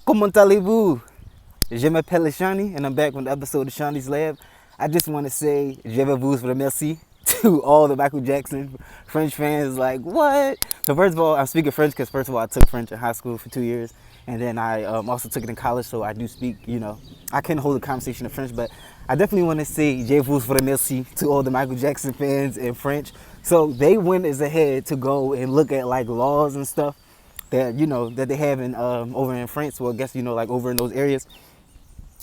Comment allez-vous? Je m'appelle Shani, and I'm back with the episode of Shani's Lab. I just want to say, je vais vous remercier to all the Michael Jackson French fans. Like, what? So first of all, I'm speaking French because first of all, I took French in high school for 2 years, and then I also took it in college, so I do speak, I can hold a conversation in French, but I definitely want to say, je vous remercie to all the Michael Jackson fans in French. So they went as ahead to go and look at like laws and stuff that that they have in over in France. Well, I guess like over in those areas.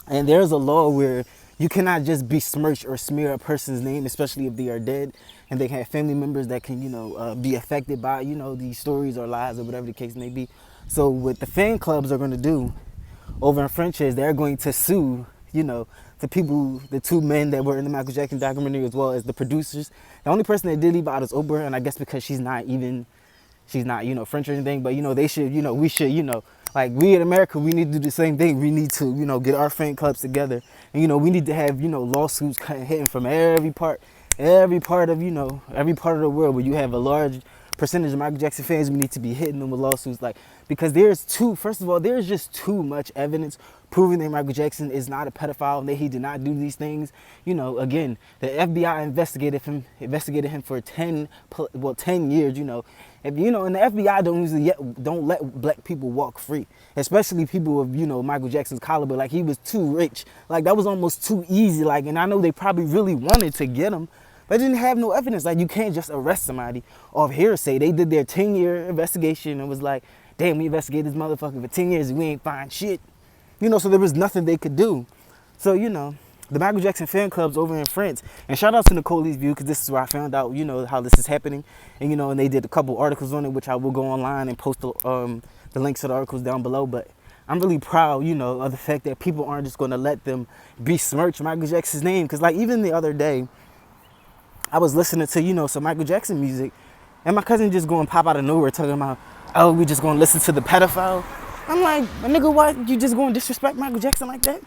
And there's a law where you cannot just besmirch or smear a person's name, especially if they are dead, and they have family members that can be affected by these stories or lies or whatever the case may be. So what the fan clubs are going to do over in French is they're going to sue the people, the two men that were in the Michael Jackson documentary, as well as the producers. The only person that did leave out is Oprah, and I guess because she's not French or anything, but they should, we should, like we in America, we need to do the same thing. We need to, get our fan clubs together, and we need to have, lawsuits hitting from every part of, every part of the world where you have a large percentage of Michael Jackson fans. We need to be hitting them with lawsuits, because first of all, there's just too much evidence proving that Michael Jackson is not a pedophile and that he did not do these things. Again, the FBI investigated him for 10 years, and the FBI don't let black people walk free, especially people of Michael Jackson's caliber. Like, he was too rich, like that was almost too easy. Like, and I know they probably really wanted to get him, but they didn't have no evidence. Like, you can't just arrest somebody off hearsay. They did their 10-year investigation and was like, damn, we investigated this motherfucker for 10 years and we ain't find shit, so there was nothing they could do. So the Michael Jackson fan clubs over in France, and shout out to Nicole's View, because this is where I found out, how this is happening, and and they did a couple articles on it, which I will go online and post the links to the articles down below. But I'm really proud, of the fact that people aren't just going to let them besmirch Michael Jackson's name, because like even the other day, I was listening to some Michael Jackson music, and my cousin just going pop out of nowhere talking about, oh, we just going to listen to the pedophile. I'm like, nigga, why you just going to disrespect Michael Jackson like that?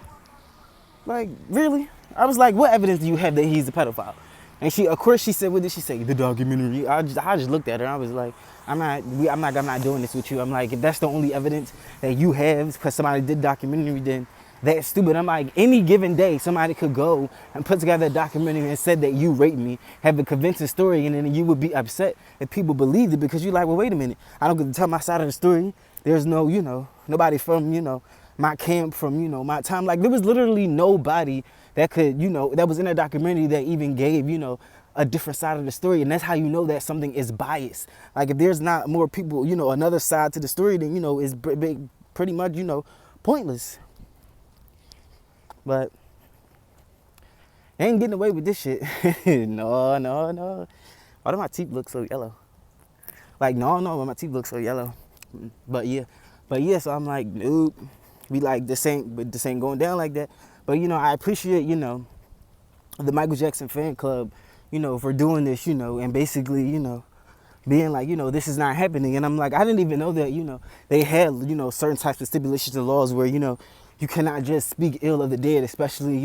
Like, really? I was like, what evidence do you have that he's a pedophile? And of course she said, what did she say? The documentary. I just looked at her. I was like, I'm not doing this with you. I'm like, if that's the only evidence that you have because somebody did documentary, then that's stupid. I'm like, any given day, somebody could go and put together a documentary and said that you raped me, have a convincing story, and then you would be upset if people believed it, because you're like, well, wait a minute. I don't get to tell my side of the story. There's no, nobody from, my camp, from, my time. Like, there was literally nobody that could, that was in a documentary that even gave, a different side of the story. And that's how you know that something is biased. Like, if there's not more people, another side to the story, then, it's pretty much, pointless. But they ain't getting away with this shit. No. Why do my teeth look so yellow? Like, no, my teeth look so yellow. But yeah, so I'm like, nope. We like, this ain't going down like that. But I appreciate the Michael Jackson fan club for doing this, and basically being like, this is not happening. And I'm like, I didn't even know that they had certain types of stipulations and laws where you cannot just speak ill of the dead, especially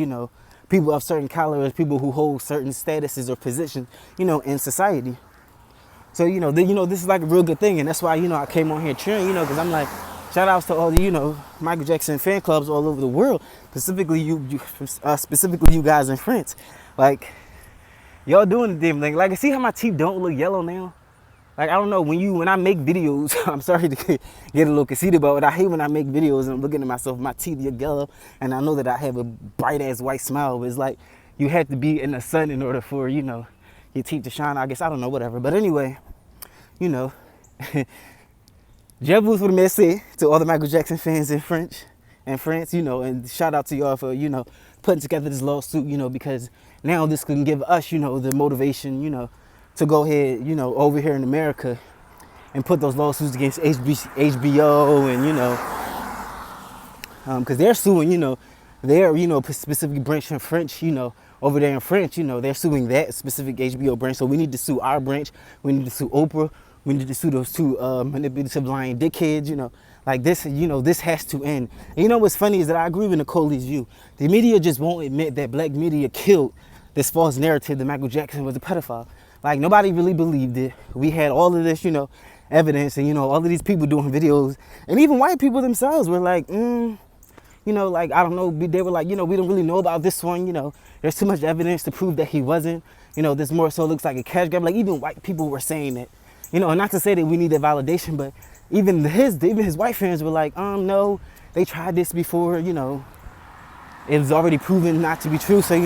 people of certain calibers, people who hold certain statuses or positions in society. So this is like a real good thing, and that's why I came on here cheering, because I'm like, shout outs to all the Michael Jackson fan clubs all over the world, specifically you guys in France. Like, y'all doing the damn thing. Like, see how my teeth don't look yellow now? Like, I don't know, when I make videos, I'm sorry to get a little conceited, but I hate when I make videos and I'm looking at myself, my teeth are yellow, and I know that I have a bright ass white smile, but it's like you have to be in the sun in order for your teeth to shine, I guess. I don't know, whatever. But anyway, je vous remercie to all the Michael Jackson fans in France, and shout out to y'all for, putting together this lawsuit, because now this can give us, the motivation, to go ahead, over here in America and put those lawsuits against HBO and, because they're suing, their, specifically branch in French, over there in France, they're suing that specific HBO branch. So we need to sue our branch. We need to sue Oprah. We need to sue those two manipulative lying dickheads, like this, this has to end. And what's funny is that I agree with Nicole's view. The media just won't admit that black media killed this false narrative that Michael Jackson was a pedophile. Like, nobody really believed it. We had all of this, evidence, and all of these people doing videos, and even white people themselves were like, like, I don't know, they were like, we don't really know about this one, there's too much evidence to prove that he wasn't, this more so looks like a cash grab. Like, even white people were saying it, and not to say that we need that validation, but even his white fans were like, no, they tried this before, it was already proven not to be true. So,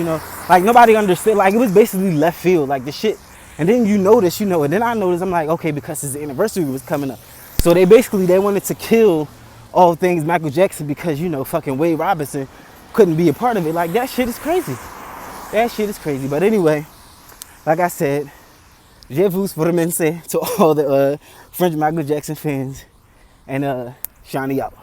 like, nobody understood. Like, it was basically left field, like the shit. And then you notice, and then I noticed, I'm like, okay, because his anniversary was coming up. So they wanted to kill all things Michael Jackson because, fucking Wade Robinson couldn't be a part of it. Like, that shit is crazy. That shit is crazy. But anyway, like I said, je vous remercie to all the French Michael Jackson fans. And Shawnee out.